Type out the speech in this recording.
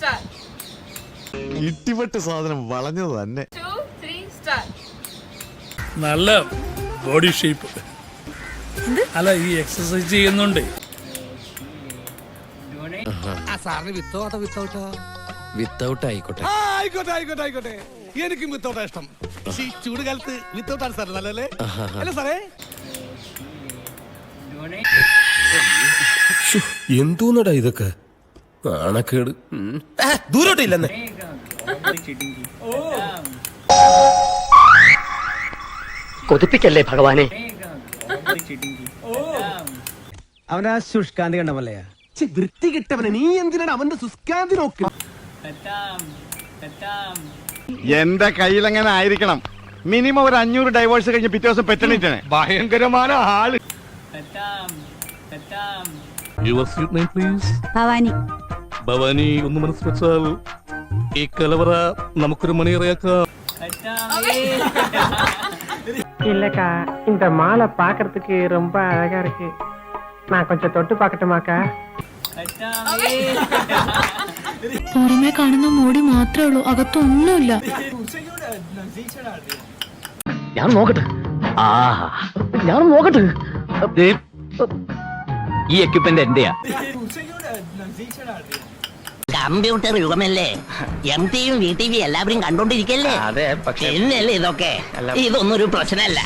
start. ഇട്ടിപ്പെട്ട് സാധനം വളഞ്ഞത് തന്നെ. 2, 3, start. നല്ല ബോഡി ഷേപ്പ്. അല്ല ഈ എക്സസൈസ് ചെയ്യുന്നുണ്ട്. വിത്തൗട്ട് ആയിക്കോട്ടെ. ആയിക്കോട്ടെ എനിക്കും വിത്തൗട്ടാ ഇഷ്ടം. ഈ ചൂട് കാലത്ത് വിത്തൗട്ടാണ് സാർ നല്ലല്ലേ അല്ലേ സാറേ? എന്തോന്നടാ ഇതൊക്കെ നാണക്കേട്. ദൂരോട്ടില്ലെന്നേ. കൊതിപ്പിക്കല്ലേ ഭഗവാനെ. അവനാ ശുഷ്കാന്തി കണ്ടമല്ലയാ വൃത്തി കിട്ടവനെ. നീ എന്തിനാണ് അവന്റെ ശുഷ്കാന്തി നോക്കി? എന്റെ കയ്യിലെങ്ങനെ ആയിരിക്കണം. മിനിമം ഒരു 500 ഡൈവേഴ്സ് കഴിഞ്ഞ് പിറ്റേ ദിവസം പെറ്റണിട്ടാണ്. ഭയങ്കരമായ ആള്. Your sweet name please. Bhavani. Bhavani, ഒന്ന് മനസ്സ് വെച്ചാൽ ഈ കലവറ നമുക്കൊരു മണിയറയാക്കാം. இல்லக்கா இந்த மாலை பாக்குறதுக்கு ரொம்ப அழகா இருக்கு. நான் கொஞ்சம் தொட்டு பார்க்கட்டுமாக்கா? പുറമേ കാണുന്ന മോടി മാത്രമേ ഉള്ളൂ, അകത്തൊന്നുമില്ല. ഞാൻ നോക്കട്ടെ. ഞാൻ നോക്കട്ടെ. ഈ എക്യുപ്മെന്റ് എന്റെയാ. കമ്പ്യൂട്ടർ യുഗമല്ലേ. MTV VTV എല്ലാവരും കണ്ടോണ്ടിരിക്കല്ലേ. അതെ, പക്ഷേ എന്നല്ലേ ഇതൊക്കെ. ഇതൊന്നും ഒരു പ്രശ്നമല്ല.